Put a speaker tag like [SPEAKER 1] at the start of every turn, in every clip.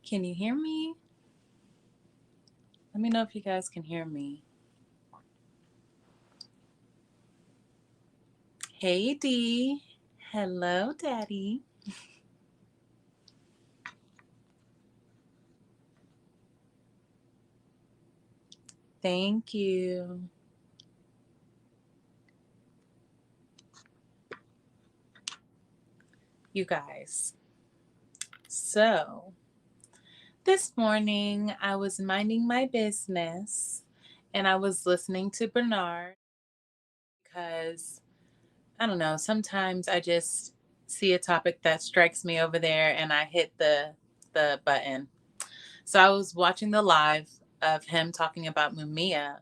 [SPEAKER 1] Can you hear me? Let me know if you guys can hear me. Hey, D. Hello, Daddy. Thank you. You guys. So, this morning I was minding my business and I was listening to Bernard because I don't know, sometimes I just see a topic that strikes me over there and I hit the button. So I was watching the live of him talking about Mumia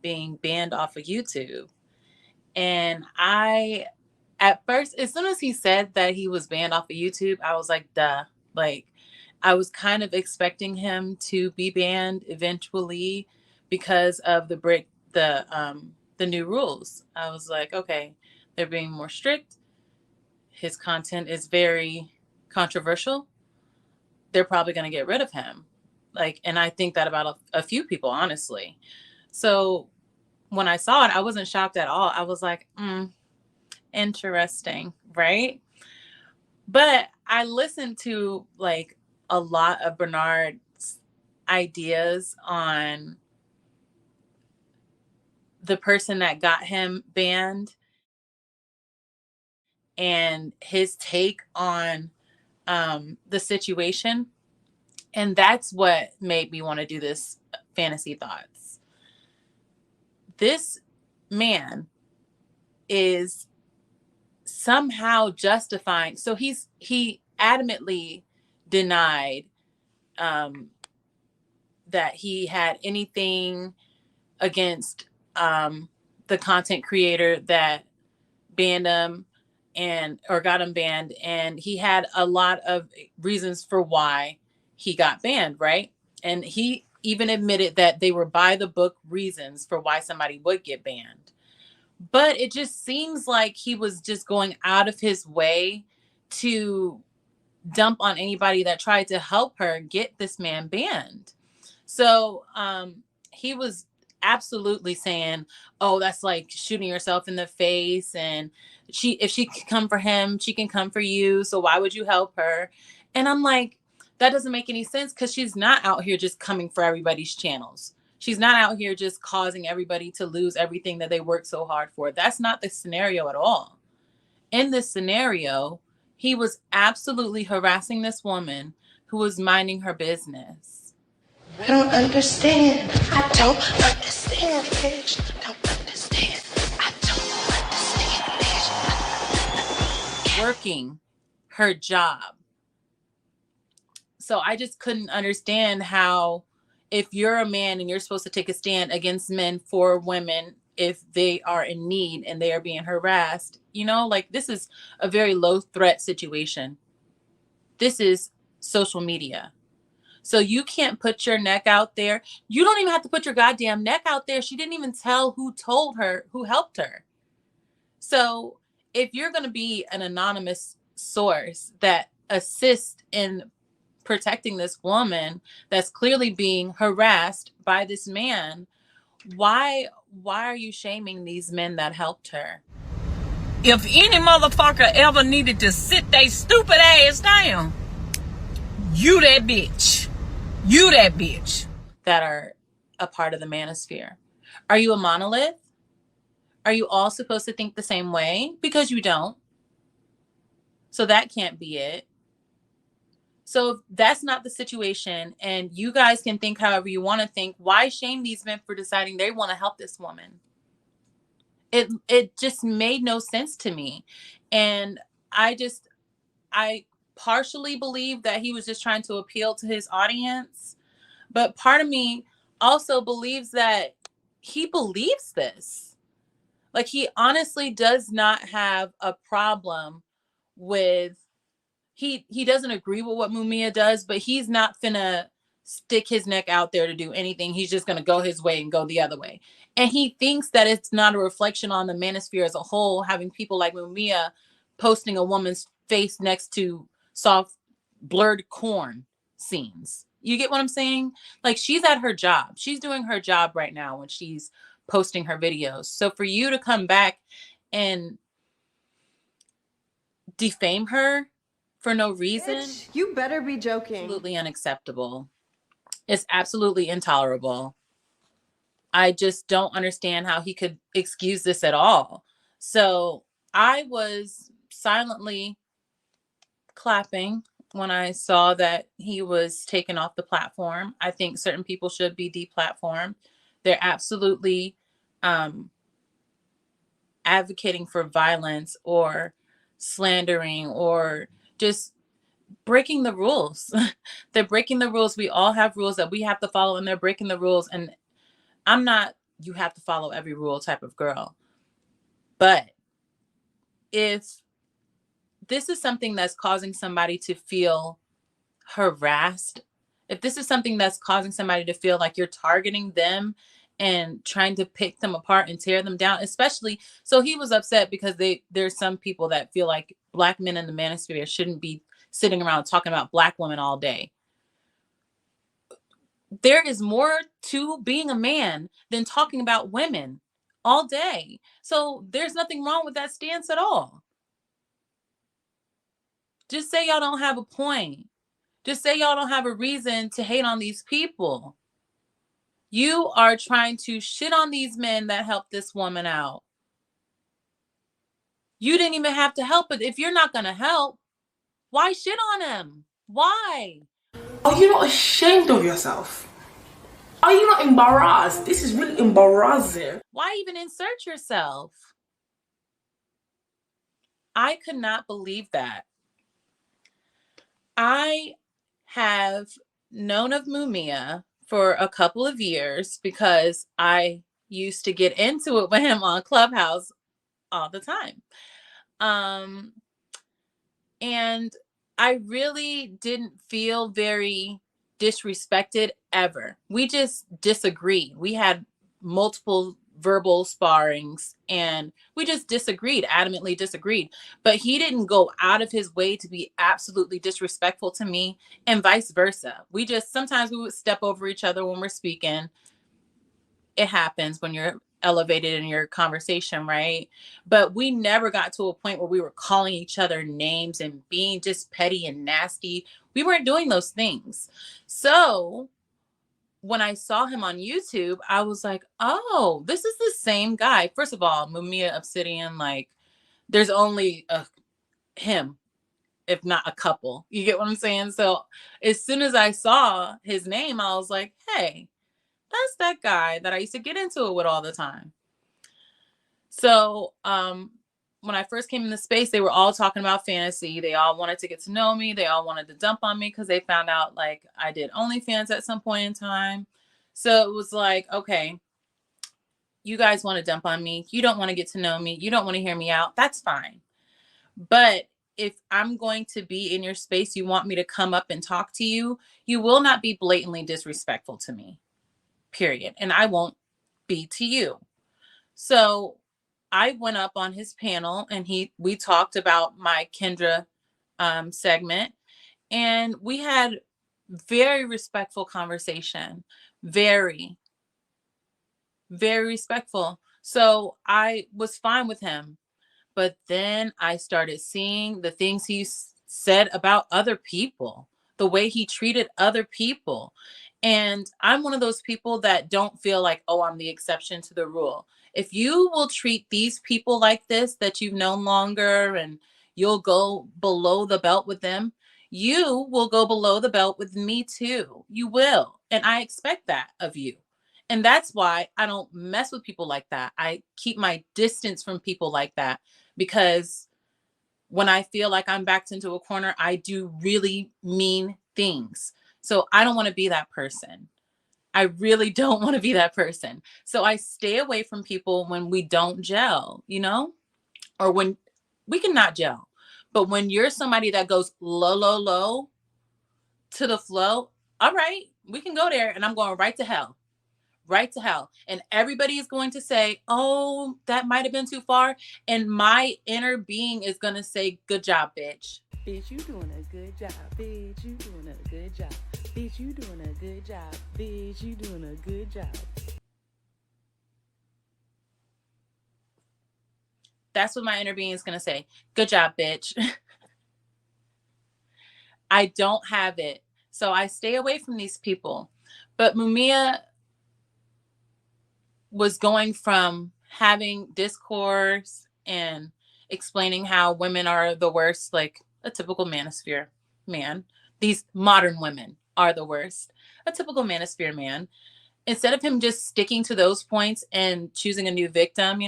[SPEAKER 1] being banned off of YouTube. And I, at first, as soon as he said that he was banned off of YouTube, I was like, duh. Like, I was kind of expecting him to be banned eventually because of the new rules. I was like, okay, they're being more strict. His content is very controversial. They're probably going to get rid of him. Like, and I think that about a few people, honestly. So when I saw it, I wasn't shocked at all. I was like, interesting, right? But I listened to like a lot of Bernard's ideas on the person that got him banned and his take on the situation. And that's what made me want to do this fantasy thoughts. This man is somehow justifying. So he adamantly denied um, that he had anything against the content creator that banned him and or got him banned, and he had a lot of reasons for why he got banned, right? And he even admitted that they were by the book reasons for why somebody would get banned. But it just seems like he was just going out of his way to dump on anybody that tried to help her get this man banned. So he was absolutely saying, "Oh, that's like shooting yourself in the face." And if she can come for him, she can come for you. So why would you help her? And I'm like, that doesn't make any sense because she's not out here just coming for everybody's channels. She's not out here just causing everybody to lose everything that they worked so hard for. That's not the scenario at all. In this scenario, he was absolutely harassing this woman who was minding her business.
[SPEAKER 2] I don't understand. I don't understand, bitch. Don't understand. I don't understand, bitch.
[SPEAKER 1] Working her job. So I just couldn't understand how, if you're a man and you're supposed to take a stand against men for women if they are in need and they are being harassed, like this is a very low threat situation. This is social media. So you can't put your neck out there. You don't even have to put your goddamn neck out there. She didn't even tell who told her, who helped her. So if you're going to be an anonymous source that assists in protecting this woman that's clearly being harassed by this man, why are you shaming these men that helped her?
[SPEAKER 3] If any motherfucker ever needed to sit they stupid ass down, you that bitch. You that bitch.
[SPEAKER 1] That are a part of the manosphere. Are you a monolith? Are you all supposed to think the same way? Because you don't. So that can't be it. So if that's not the situation, and you guys can think however you want to think, why shame these men for deciding they want to help this woman? It just made no sense to me. And I partially believe that he was just trying to appeal to his audience. But part of me also believes that he believes this. Like, he honestly does not have a problem with, he doesn't agree with what Mumia does, but he's not finna stick his neck out there to do anything. He's just gonna go his way and go the other way. And he thinks that it's not a reflection on the manosphere as a whole, having people like Mumia posting a woman's face next to soft blurred corn scenes. You get what I'm saying? Like, she's at her job. She's doing her job right now when she's posting her videos. So for you to come back and defame her for no reason,
[SPEAKER 4] Bitch, you better be joking.
[SPEAKER 1] Absolutely unacceptable. It's absolutely intolerable. I just don't understand how he could excuse this at all. So I was silently clapping when I saw that he was taken off the platform. I think certain people should be deplatformed. They're absolutely advocating for violence or slandering or just breaking the rules. They're breaking the rules. We all have rules that we have to follow, and they're breaking the rules. And I'm not, you have to follow every rule type of girl. But if this is something that's causing somebody to feel harassed, if this is something that's causing somebody to feel like you're targeting them and trying to pick them apart and tear them down, especially, so he was upset because there's some people that feel like Black men in the manosphere shouldn't be sitting around talking about Black women all day. There is more to being a man than talking about women all day. So there's nothing wrong with that stance at all. Just say y'all don't have a point. Just say y'all don't have a reason to hate on these people. You are trying to shit on these men that helped this woman out. You didn't even have to help it. If you're not going to help, why shit on him? Why?
[SPEAKER 2] Are you not ashamed of yourself? Are you not embarrassed? This is really embarrassing.
[SPEAKER 1] Why even insert yourself? I could not believe that. I have known of Mumia for a couple of years because I used to get into it with him on Clubhouse all the time. And I really didn't feel very disrespected ever. We just disagreed. We had multiple verbal sparrings and we just disagreed, adamantly disagreed. But he didn't go out of his way to be absolutely disrespectful to me, and vice versa. We just, sometimes we would step over each other when we're speaking. It happens when you're elevated in your conversation, right? But we never got to a point where we were calling each other names and being just petty and nasty. We weren't doing those things. So when I saw him on YouTube, I was like, oh, this is the same guy. First of all, Mumia Obsidian, like, there's only him, if not a couple. You get what I'm saying? So as soon as I saw his name, I was like, hey, that's that guy that I used to get into it with all the time. So when I first came in the space, they were all talking about fantasy. They all wanted to get to know me. They all wanted to dump on me because they found out like I did OnlyFans at some point in time. So it was like, okay, you guys want to dump on me. You don't want to get to know me. You don't want to hear me out. That's fine. But if I'm going to be in your space, you want me to come up and talk to you, you will not be blatantly disrespectful to me, period. And I won't be to you. So I went up on his panel and we talked about my Kendra segment, and we had very respectful conversation. Very, very respectful. So I was fine with him. But then I started seeing the things he said about other people, the way he treated other people. And I'm one of those people that don't feel like, oh, I'm the exception to the rule. If you will treat these people like this, that you've known longer, and you'll go below the belt with them, you will go below the belt with me too. You will. And I expect that of you. And that's why I don't mess with people like that. I keep my distance from people like that, because when I feel like I'm backed into a corner, I do really mean things. So I don't want to be that person. I really don't want to be that person. So I stay away from people when we don't gel, or when we can not gel. But when you're somebody that goes low, low, low to the flow, all right, we can go there, and I'm going right to hell. Right to hell. And everybody is going to say, oh, that might have been too far. And my inner being is going to say, good job, bitch.
[SPEAKER 5] Bitch, you doing a good job. Bitch, you doing a good job. Bitch, you doing a good job. Bitch, you doing a good job.
[SPEAKER 1] That's what my inner being is going to say. Good job, bitch. I don't have it. So I stay away from these people. But Mumia was going from having discourse and explaining how women are the worst, like a typical manosphere man. These modern women are the worst. A typical manosphere man. Instead of him just sticking to those points and choosing a new victim,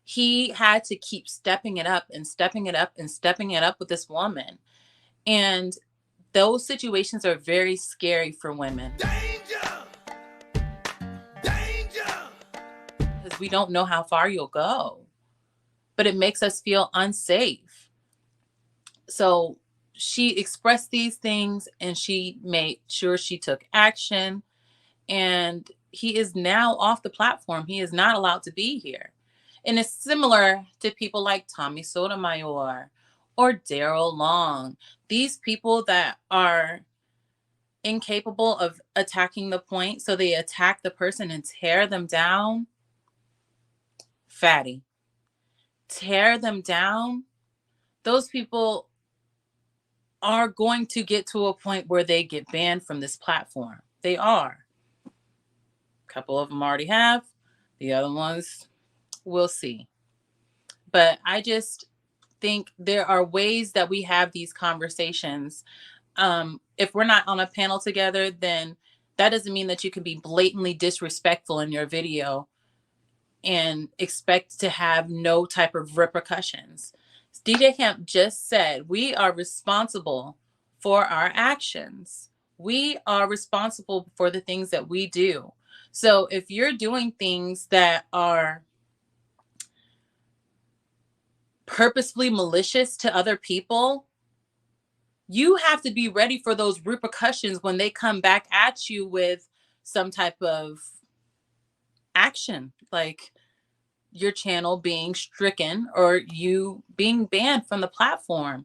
[SPEAKER 1] he had to keep stepping it up and stepping it up and stepping it up with this woman. And those situations are very scary for women. Danger! Danger! Because we don't know how far you'll go. But it makes us feel unsafe. So she expressed these things and she made sure she took action. And he is now off the platform. He is not allowed to be here. And it's similar to people like Tommy Sotomayor or Daryl Long. These people that are incapable of attacking the point, so they attack the person and tear them down. Fatty. Tear them down. Those people are going to get to a point where they get banned from this platform. They are. A couple of them already have. The other ones, we'll see. But I just think there are ways that we have these conversations. If we're not on a panel together, then that doesn't mean that you can be blatantly disrespectful in your video and expect to have no type of repercussions. DJ Camp just said we are responsible for our actions. We are responsible for the things that we do. So if you're doing things that are purposefully malicious to other people, you have to be ready for those repercussions when they come back at you with some type of action, like your channel being stricken or you being banned from the platform.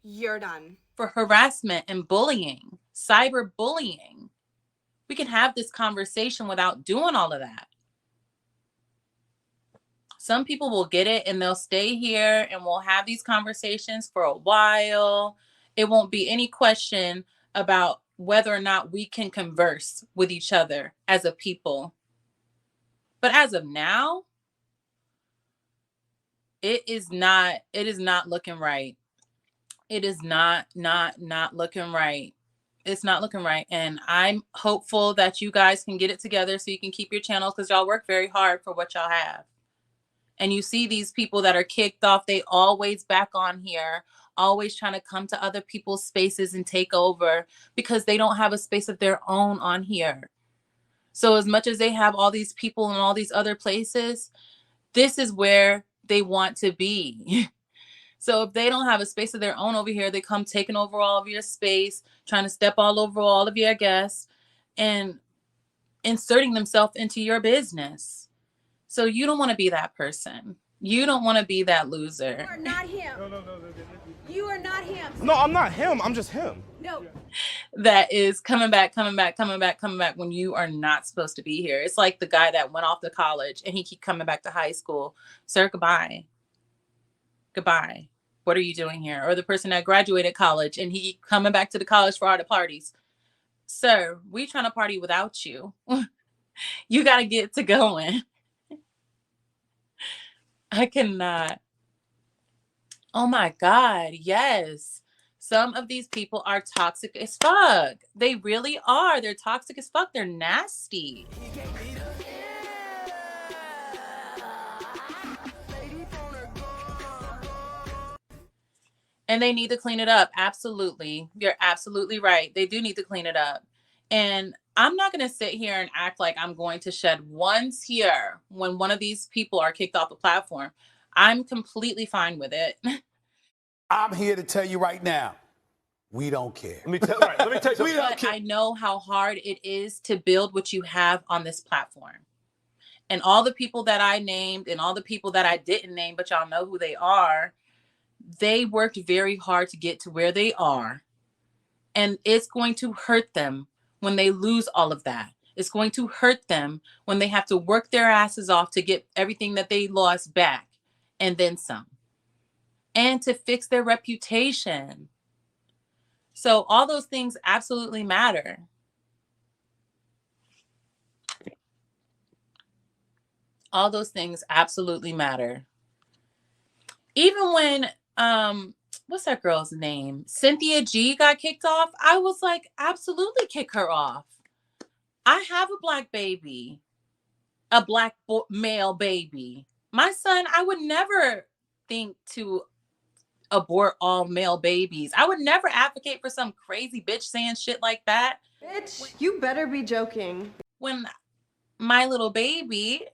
[SPEAKER 4] You're done.
[SPEAKER 1] For harassment and bullying, cyberbullying. We can have this conversation without doing all of that. Some people will get it and they'll stay here and we'll have these conversations for a while. It won't be any question about whether or not we can converse with each other as a people. But as of now, it is not looking right. It is not looking right. It's not looking right. And I'm hopeful that you guys can get it together so you can keep your channels, because y'all work very hard for what y'all have. And you see these people that are kicked off, they always back on here, always trying to come to other people's spaces and take over because they don't have a space of their own on here. So as much as they have all these people in all these other places, this is where they want to be. So if they don't have a space of their own over here, they come taking over all of your space, trying to step all over all of your guests and inserting themselves into your business. So you don't want to be that person. You don't want to be that loser.
[SPEAKER 4] You are not him. No. You are not him.
[SPEAKER 6] No, I'm not him. I'm just him.
[SPEAKER 4] No.
[SPEAKER 1] That is coming back when you are not supposed to be here. It's like the guy that went off to college and he keep coming back to high school. Sir, goodbye. Goodbye. What are you doing here? Or the person that graduated college and he coming back to the college for all the parties. Sir, we trying to party without you. You got to get to going. I cannot. Oh my God. Yes. Some of these people are toxic as fuck. They really are. They're toxic as fuck. They're nasty. And they need to clean it up. Absolutely. You're absolutely right. They do need to clean it up. And I'm not going to sit here and act like I'm going to shed one tear when one of these people are kicked off the platform. I'm completely fine with it.
[SPEAKER 7] I'm here to tell you right now, we don't care.
[SPEAKER 6] Let me tell you something.
[SPEAKER 1] But I know how hard it is to build what you have on this platform. And all the people that I named and all the people that I didn't name, but y'all know who they are, They worked very hard to get to where they are, and it's going to hurt them when they lose all of that. It's going to hurt them when they have to work their asses off to get everything that they lost back and then some, and to fix their reputation. So all those things absolutely matter. All those things absolutely matter. Even when what's that girl's name? Cynthia G got kicked off. I was like, absolutely kick her off. I have a black baby, a black male baby. My son, I would never think to abort all male babies. I would never advocate for some crazy bitch saying shit like that.
[SPEAKER 4] Bitch, you better be joking.
[SPEAKER 1] When my little baby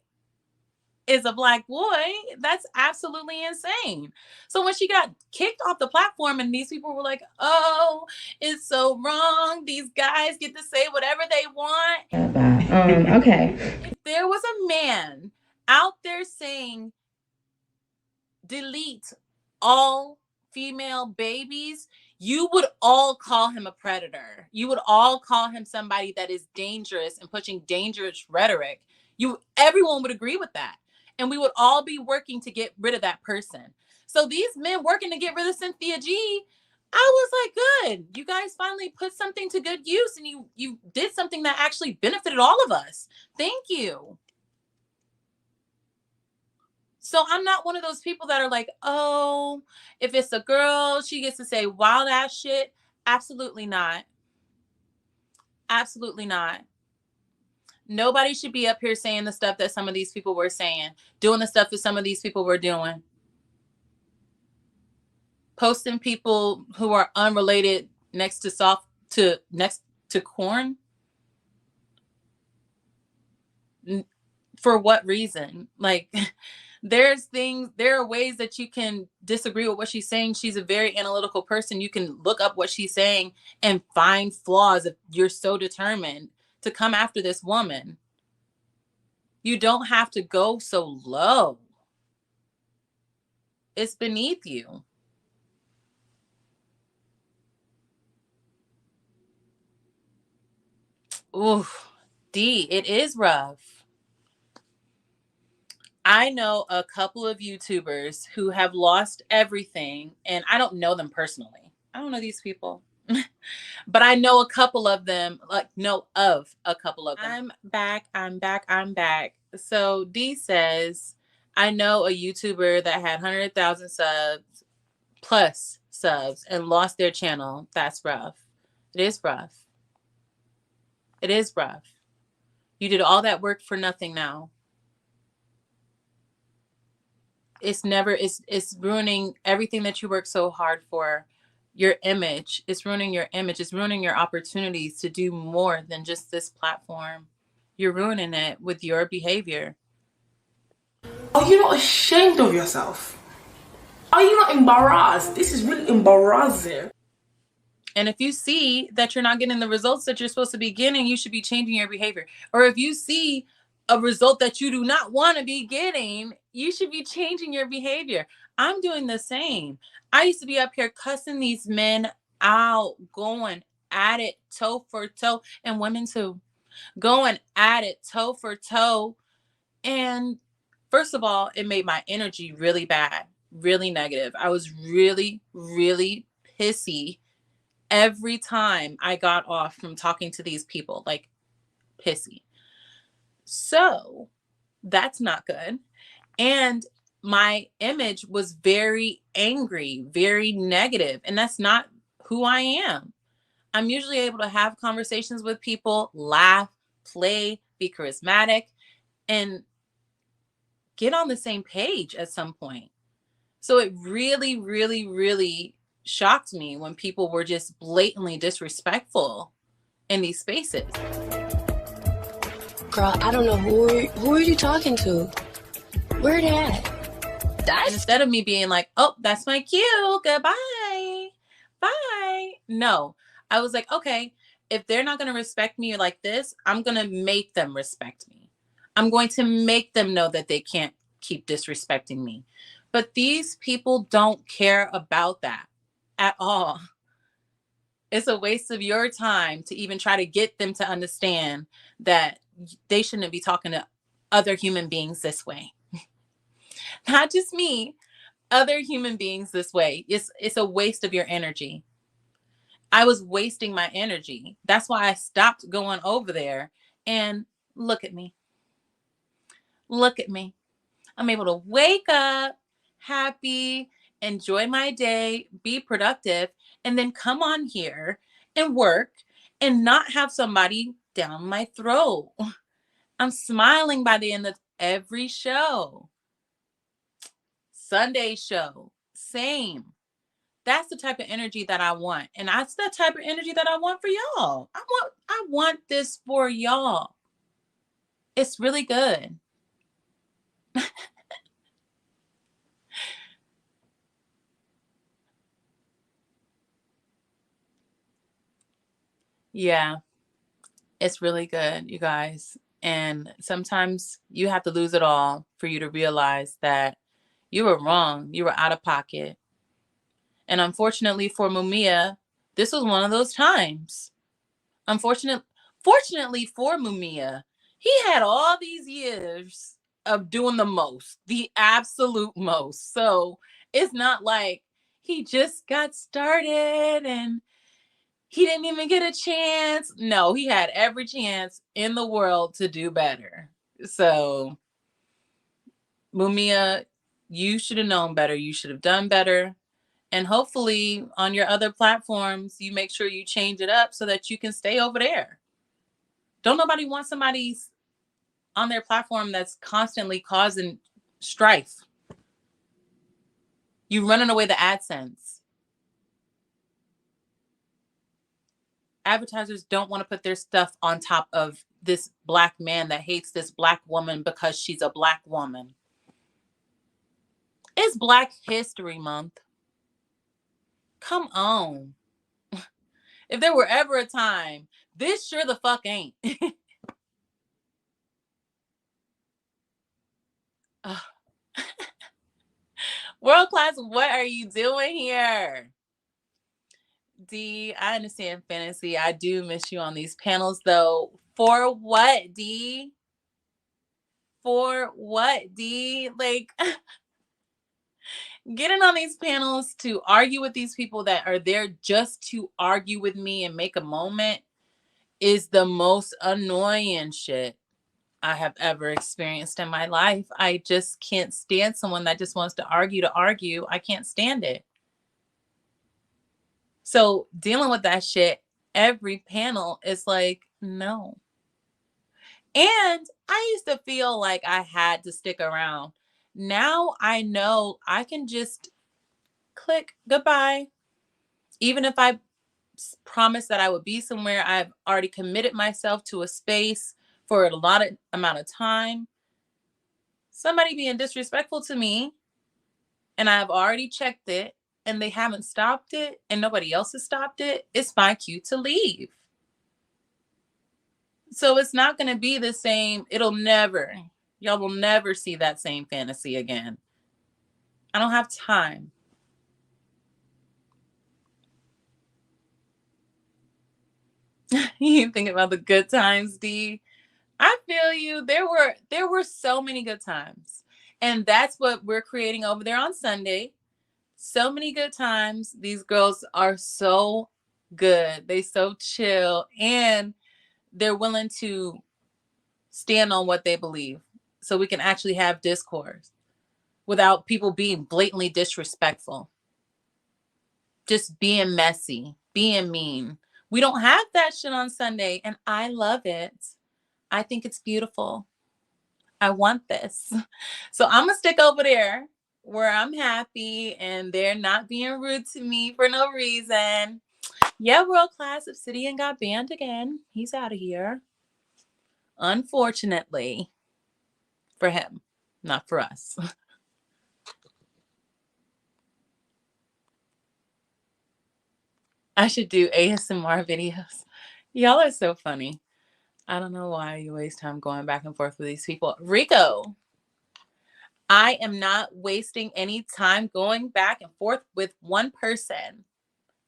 [SPEAKER 1] is a black boy, that's absolutely insane. So when she got kicked off the platform and these people were like, oh, it's so wrong, these guys get to say whatever they want.
[SPEAKER 2] Okay.
[SPEAKER 1] If there was a man out there saying delete all female babies, you would all call him a predator. You would all call him somebody that is dangerous and pushing dangerous rhetoric. Everyone would agree with that. And we would all be working to get rid of that person. So these men working to get rid of Cynthia G, I was like, good. You guys finally put something to good use, and you did something that actually benefited all of us. Thank you. So I'm not one of those people that are like, oh, if it's a girl, she gets to say wild ass shit. Absolutely not. Absolutely not. Nobody should be up here saying the stuff that some of these people were saying, doing the stuff that some of these people were doing. Posting people who are unrelated next to corn. For what reason? Like, there are ways that you can disagree with what she's saying. She's a very analytical person. You can look up what she's saying and find flaws if you're so determined to come after this woman. You don't have to go so low. It's beneath you. Ooh, D, it is rough. I know a couple of YouTubers who have lost everything, and I don't know them personally. I don't know these people. But I know a couple of them, I'm back. So D says, I know a YouTuber that had 100,000 subs plus subs and lost their channel. That's rough. It is rough. It is rough. You did all that work for nothing now. It's ruining everything that you worked so hard for. Your image. It's ruining your image. It's ruining your opportunities to do more than just this platform. You're ruining it with your behavior.
[SPEAKER 8] Are you not ashamed of yourself? Are you not embarrassed? This is really embarrassing.
[SPEAKER 1] And if you see that you're not getting the results that you're supposed to be getting, you should be changing your behavior. Or if you see a result that you do not want to be getting, you should be changing your behavior. I'm doing the same. I used to be up here cussing these men out, going at it toe for toe, and women too, going at it toe for toe. And first of all, it made my energy really bad, really negative. I was really, really pissy every time I got off from talking to these people, like pissy. So that's not good. And my image was very angry, very negative, and that's not who I am. I'm usually able to have conversations with people, laugh, play, be charismatic, and get on the same page at some point. So it really, really, really shocked me when people were just blatantly disrespectful in these spaces.
[SPEAKER 9] Girl, I don't know who are you talking to? Where they at?
[SPEAKER 1] And instead of me being like, oh, that's my cue, goodbye, bye. No, I was like, okay, if they're not going to respect me like this, I'm going to make them respect me. I'm going to make them know that they can't keep disrespecting me. But these people don't care about that at all. It's a waste of your time to even try to get them to understand that they shouldn't be talking to other human beings this way. Not just me, other human beings this way. It's a waste of your energy. I was wasting my energy. That's why I stopped going over there. And look at me. Look at me. I'm able to wake up happy, enjoy my day, be productive, and then come on here and work and not have somebody down my throat. I'm smiling by the end of every show. Sunday show, same. That's the type of energy that I want. And that's the type of energy that I want for y'all. I want this for y'all. It's really good. Yeah, it's really good, you guys. And sometimes you have to lose it all for you to realize that you were wrong. You were out of pocket. And unfortunately for Mumia, this was one of those times. Fortunately for Mumia, he had all these years of doing the most, the absolute most. So it's not like he just got started and he didn't even get a chance. No, he had every chance in the world to do better. So, Mumia, you should have known better. You should have done better. And hopefully, on your other platforms, you make sure you change it up so that you can stay over there. Don't nobody want somebody on their platform that's constantly causing strife. You running away the AdSense. Advertisers don't want to put their stuff on top of this Black man that hates this Black woman because she's a Black woman. It's Black History Month. Come on. If there were ever a time, this sure the fuck ain't. World Class, what are you doing here? D, I understand fantasy. I do miss you on these panels though. For what, D? For what, D? Like, getting on these panels to argue with these people that are there just to argue with me and make a moment is the most annoying shit I have ever experienced in my life. I just can't stand someone that just wants to argue. I can't stand it. So dealing with that shit, every panel is like, no. And I used to feel like I had to stick around. Now I know I can just click goodbye. Even if I promised that I would be somewhere, I've already committed myself to a space for a lot of amount of time. Somebody being disrespectful to me, and I've already checked it, and they haven't stopped it, and nobody else has stopped it, it's my cue to leave. So it's not going to be the same. Y'all will never see that same fantasy again. I don't have time. You think about the good times, D. I feel you. There were so many good times. And that's what we're creating over there on Sunday. So many good times. These girls are so good. They so chill and they're willing to stand on what they believe so we can actually have discourse without people being blatantly disrespectful. Just being messy, being mean. We don't have that shit on Sunday and I love it. I think it's beautiful. I want this. So I'm going to stick over there where I'm happy and they're not being rude to me for no reason. Yeah, World Class Obsidian got banned again. He's out of here. Unfortunately for him, not for us. I should do ASMR videos. Y'all are so funny. I don't know why you waste time going back and forth with these people. Rico, I am not wasting any time going back and forth with one person.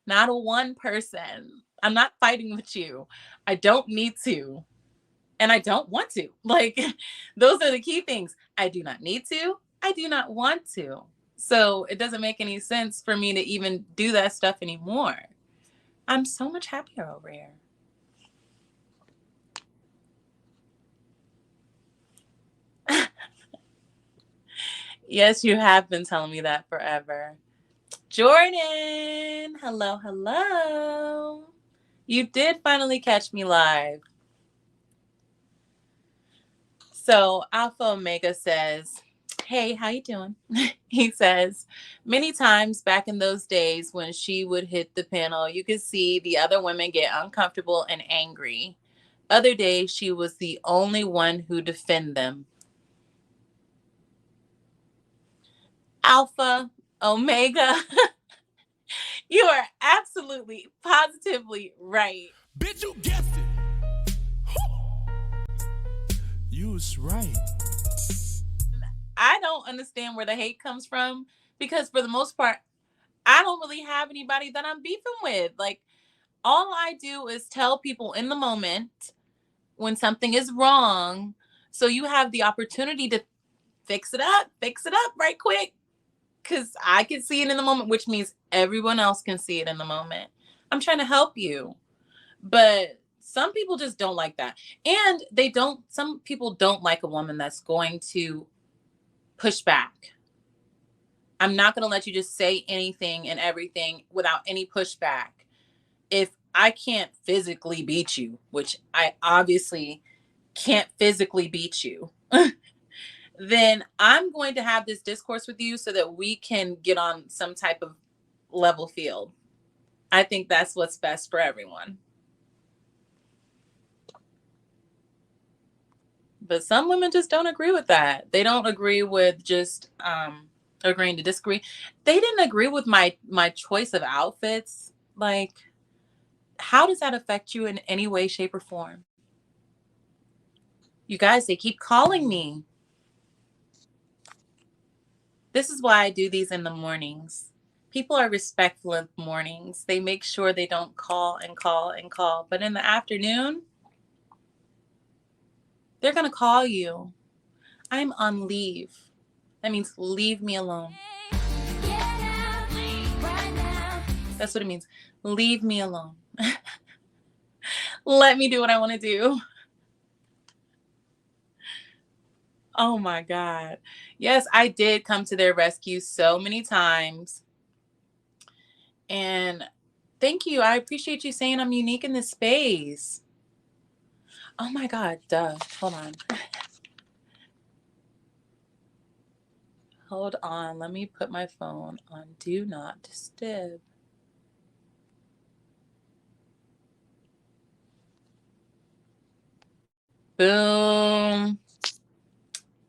[SPEAKER 1] Not a one person. I'm not fighting with you. I don't need to. And I don't want to. Like, those are the key things. I do not need to. I do not want to. So it doesn't make any sense for me to even do that stuff anymore. I'm so much happier over here. Yes, you have been telling me that forever. Jordan, hello, hello. You did finally catch me live. So Alpha Omega says, hey, how you doing? He says, many times back in those days when she would hit the panel, you could see the other women get uncomfortable and angry. Other days, she was the only one who defend them. Alpha Omega, you are absolutely, positively right.
[SPEAKER 6] Bitch, you guessed it. You was right.
[SPEAKER 1] I don't understand where the hate comes from because for the most part, I don't really have anybody that I'm beefing with. Like, all I do is tell people in the moment when something is wrong. So you have the opportunity to fix it up right quick. Because I can see it in the moment, which means everyone else can see it in the moment. I'm trying to help you. But some people just don't like that. And some people don't like a woman that's going to push back. I'm not going to let you just say anything and everything without any pushback. If I can't physically beat you, which I obviously can't physically beat you, then I'm going to have this discourse with you so that we can get on some type of level field. I think that's what's best for everyone. But some women just don't agree with that. They don't agree with just agreeing to disagree. They didn't agree with my choice of outfits. Like, how does that affect you in any way, shape, or form? You guys, they keep calling me. This is why I do these in the mornings. People are respectful in the mornings. They make sure they don't call and call and call. But in the afternoon, they're going to call you. I'm on leave. That means leave me alone. That's what it means. Leave me alone. Let me do what I want to do. Oh my God. Yes, I did come to their rescue so many times. And thank you. I appreciate you saying I'm unique in this space. Oh my God. Duh. Hold on. Hold on. Let me put my phone on Do Not Disturb. Boom.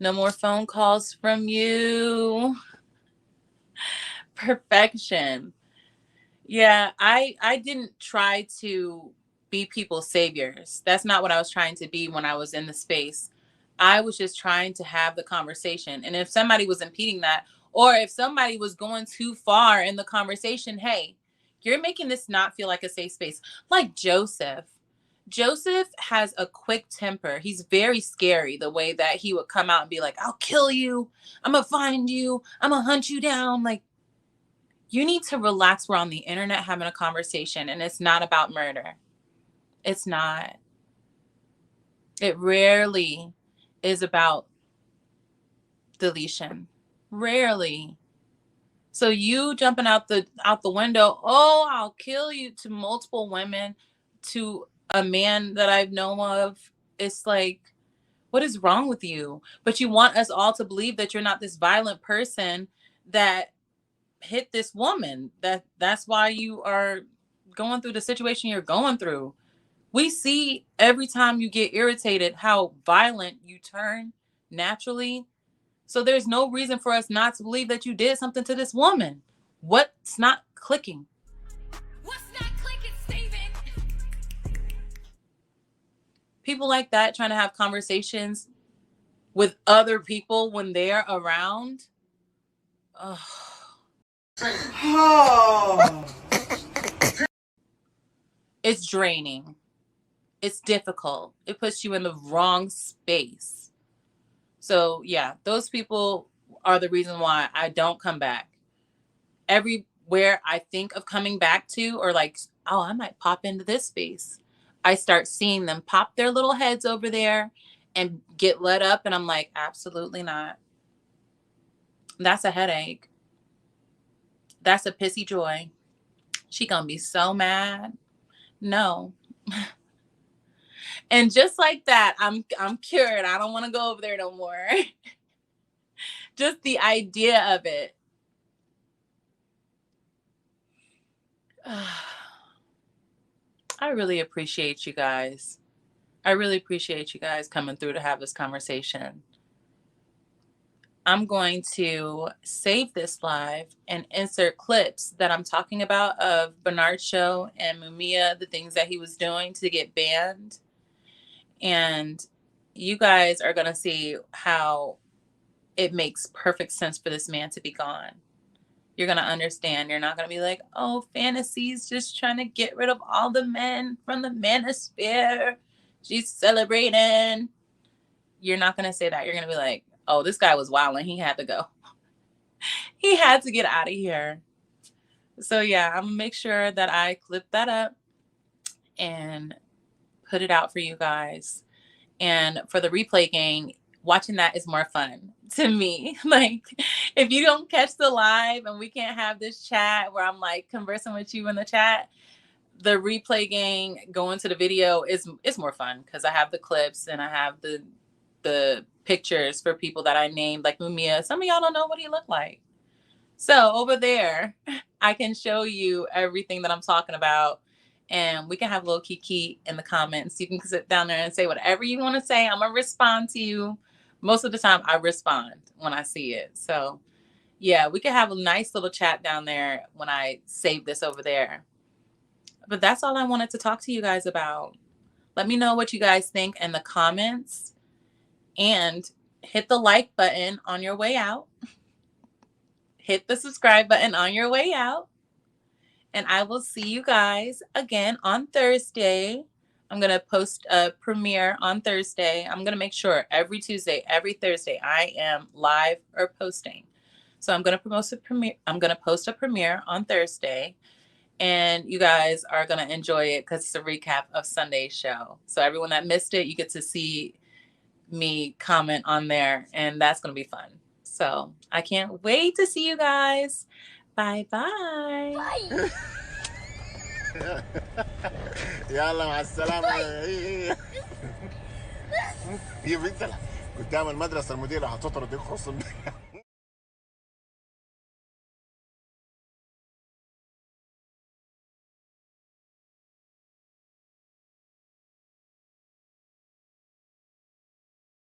[SPEAKER 1] No more phone calls from you. Perfection. Yeah, I didn't try to be people's saviors. That's not what I was trying to be when I was in the space. I was just trying to have the conversation. And if somebody was impeding that, or if somebody was going too far in the conversation, hey, you're making this not feel like a safe space. Like Joseph. Joseph has a quick temper. He's very scary the way that he would come out and be like, I'll kill you. I'm going to find you. I'm going to hunt you down. Like, you need to relax. We're on the internet having a conversation, and it's not about murder. It's not. It rarely is about deletion. Rarely. So you jumping out the window, oh, I'll kill you, to multiple women, to a man that I've known of. It's like, what is wrong with you? But you want us all to believe that you're not this violent person that hit this woman. That's why you are going through the situation you're going through. We see every time you get irritated how violent you turn naturally. So there's no reason for us not to believe that you did something to this woman. What's not clicking?
[SPEAKER 10] What's not clicking, Steven?
[SPEAKER 1] People like that trying to have conversations, with other people when they're around. Ugh. It's draining. It's difficult. It puts you in the wrong space. So yeah, those people are the reason why I don't come back. Everywhere I think of coming back to, or like, oh, I might pop into this space, I start seeing them pop their little heads over there and get let up, and I'm like, absolutely not. That's a headache. That's a pissy joy. She gonna be so mad. No. And just like that, I'm cured. I don't want to go over there no more. Just the idea of it. I really appreciate you guys. I really appreciate you guys coming through to have this conversation. I'm going to save this live and insert clips that I'm talking about of Bernard's show and Mumia, the things that he was doing to get banned. And you guys are going to see how it makes perfect sense for this man to be gone. You're going to understand. You're not going to be like, oh, Fantasy's just trying to get rid of all the men from the manosphere. She's celebrating. You're not going to say that. You're going to be like, oh, this guy was wild and he had to go. He had to get out of here. So yeah, I'm going to make sure that I clip that up and put it out for you guys. And for the replay gang, watching that is more fun to me. Like, if you don't catch the live and we can't have this chat where I'm like conversing with you in the chat, the replay gang going to the video is more fun because I have the clips and I have the pictures for people that I named, like Mumia. Some of y'all don't know what he looked like. So over there, I can show you everything that I'm talking about. And we can have a little kiki in the comments. You can sit down there and say whatever you want to say. I'm going to respond to you. Most of the time, I respond when I see it. So, yeah, we can have a nice little chat down there when I save this over there. But that's all I wanted to talk to you guys about. Let me know what you guys think in the comments. And hit the like button on your way out. Hit the subscribe button on your way out. And I will see you guys again on Thursday. I'm going to post a premiere on Thursday. I'm going to make sure every Tuesday, every Thursday, I am live or posting. So I'm going to post a premiere on Thursday. And you guys are going to enjoy it because it's a recap of Sunday's show. So everyone that missed it, you get to see me comment on there. And that's going to be fun. So I can't wait to see you guys. Bye-bye. Bye.
[SPEAKER 11] يلا مع السلامة. هي بنت قدام المدرسة المديرة هتطرد يخصم